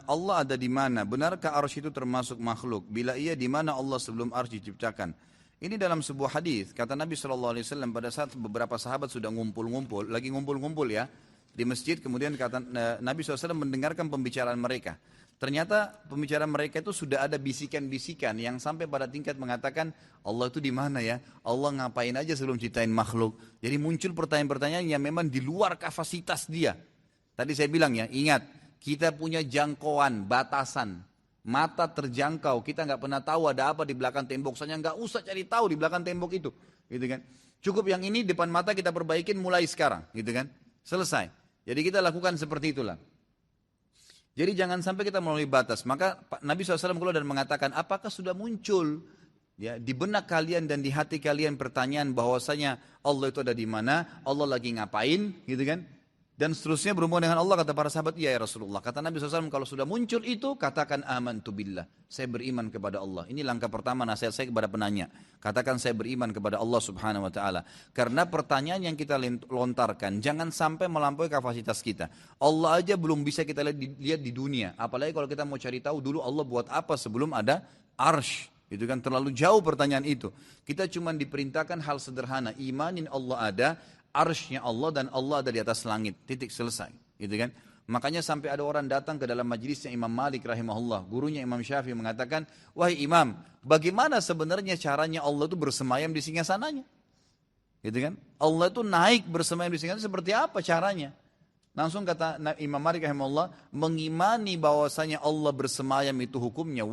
Allah ada di mana? Benarkah arsy itu termasuk makhluk? Bila iya, di mana Allah sebelum arsy diciptakan? Ini dalam sebuah hadis kata Nabi SAW pada saat beberapa sahabat sudah ngumpul-ngumpul, lagi ngumpul-ngumpul ya di masjid, kemudian kata Nabi SAW mendengarkan pembicaraan mereka. Ternyata pembicaraan mereka itu sudah ada bisikan-bisikan yang sampai pada tingkat mengatakan Allah itu di mana ya? Allah ngapain aja sebelum ciptain makhluk? Jadi muncul pertanyaan-pertanyaan yang memang di luar kapasitas dia. Tadi saya bilang ya, ingat, kita punya jangkauan, batasan, mata terjangkau, kita nggak pernah tahu ada apa di belakang tembok, saja nggak usah cari tahu di belakang tembok itu, gitu kan? Cukup yang ini depan mata kita perbaikin mulai sekarang, gitu kan? Selesai. Jadi kita lakukan seperti itulah. Jadi jangan sampai kita melalui batas. Maka Nabi SAW keluar dan mengatakan, apakah sudah muncul ya di benak kalian dan di hati kalian pertanyaan bahwasanya Allah itu ada di mana, Allah lagi ngapain, gitu kan? Dan seterusnya berhubungan dengan Allah, kata para sahabat, iya ya Rasulullah. Kata Nabi SAW, kalau sudah muncul itu, katakan amantu billah. Saya beriman kepada Allah. Ini langkah pertama nasihat saya kepada penanya. Katakan saya beriman kepada Allah subhanahu wa ta'ala. Karena pertanyaan yang kita lontarkan, jangan sampai melampaui kapasitas kita. Allah aja belum bisa kita lihat di dunia. Apalagi kalau kita mau cari tahu dulu Allah buat apa sebelum ada arsh. Itu kan terlalu jauh pertanyaan itu. Kita cuma diperintahkan hal sederhana. Imanin Allah ada, arshnya Allah, dan Allah ada di atas langit, titik, selesai, gitu kan? Makanya sampai ada orang datang ke dalam majelisnya Imam Malik rahimahullah, gurunya Imam Syafi'i mengatakan, wahai Imam, bagaimana sebenarnya caranya Allah itu bersemayam di singgasananya? Gitu kan? Allah itu naik bersemayam di singgasana, seperti apa caranya? Langsung kata Imam Malik rahimahullah, mengimani bahwasanya Allah bersemayam itu hukumnya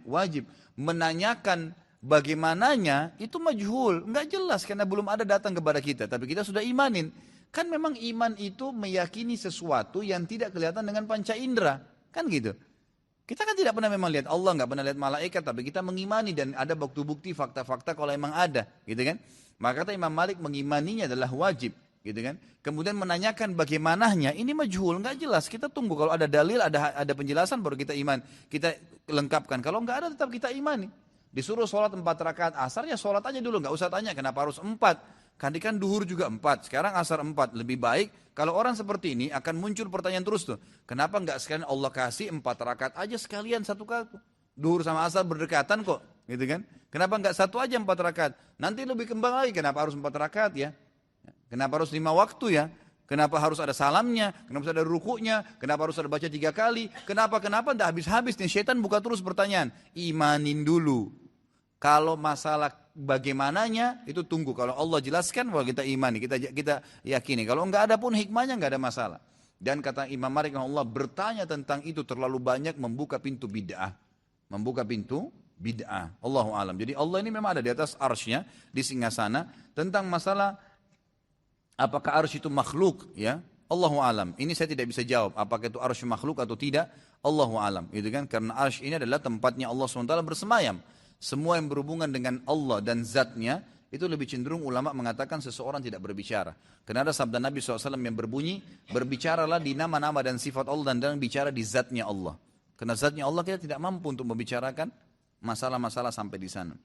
wajib, menanyakan bagaimananya itu majhul, enggak jelas karena belum ada datang kepada kita, tapi kita sudah imanin. Kan memang iman itu meyakini sesuatu yang tidak kelihatan dengan panca indera, kan gitu. Kita kan tidak pernah memang lihat Allah, enggak pernah lihat malaikat, tapi kita mengimani dan ada bukti-bukti, fakta-fakta kalau memang ada, gitu kan. Maka kata Imam Malik, mengimaninya adalah wajib, gitu kan. Kemudian menanyakan bagaimananya, ini majhul, enggak jelas. Kita tunggu kalau ada dalil, ada penjelasan baru kita iman, kita lengkapkan. Kalau enggak ada tetap kita imani. Disuruh sholat 4 rakaat asar, ya sholat aja dulu, nggak usah tanya kenapa harus 4. Kan duhur juga 4, sekarang asar 4. Lebih baik, kalau orang seperti ini akan muncul pertanyaan terus tuh. Kenapa nggak sekalian Allah kasih 4 rakaat aja sekalian satu kali? Duhur sama asar berdekatan kok, gitu kan? Kenapa nggak satu aja 4 rakaat? Nanti lebih kembang lagi, kenapa harus 4 rakaat ya? Kenapa harus 5 waktu ya? Kenapa harus ada salamnya? Kenapa harus ada rukunya? Kenapa harus ada baca 3 kali? Kenapa? Nggak habis-habis nih, syaitan buka terus pertanyaan. Imanin dulu. Kalau masalah bagaimananya itu tunggu. Kalau Allah jelaskan, bahwa kita imani, kita yakini. Kalau enggak ada pun hikmahnya, enggak ada masalah. Dan kata Imam Malik Allah, bertanya tentang itu terlalu banyak membuka pintu bid'ah. Allahu alam. Jadi Allah ini memang ada di atas arsy-Nya, di singgasana. Tentang masalah apakah arsy itu makhluk, ya? Allahu alam. Ini saya tidak bisa jawab. Apakah itu arsy makhluk atau tidak? Allahu alam. Gitu kan? Karena arsy ini adalah tempatnya Allah SWT bersemayam. Semua yang berhubungan dengan Allah dan zatnya, itu lebih cenderung ulama mengatakan seseorang tidak berbicara. Karena ada sabda Nabi SAW yang berbunyi, berbicaralah di nama-nama dan sifat Allah dan jangan bicara di zatnya Allah. Karena zatnya Allah kita tidak mampu untuk membicarakan masalah-masalah sampai di sana.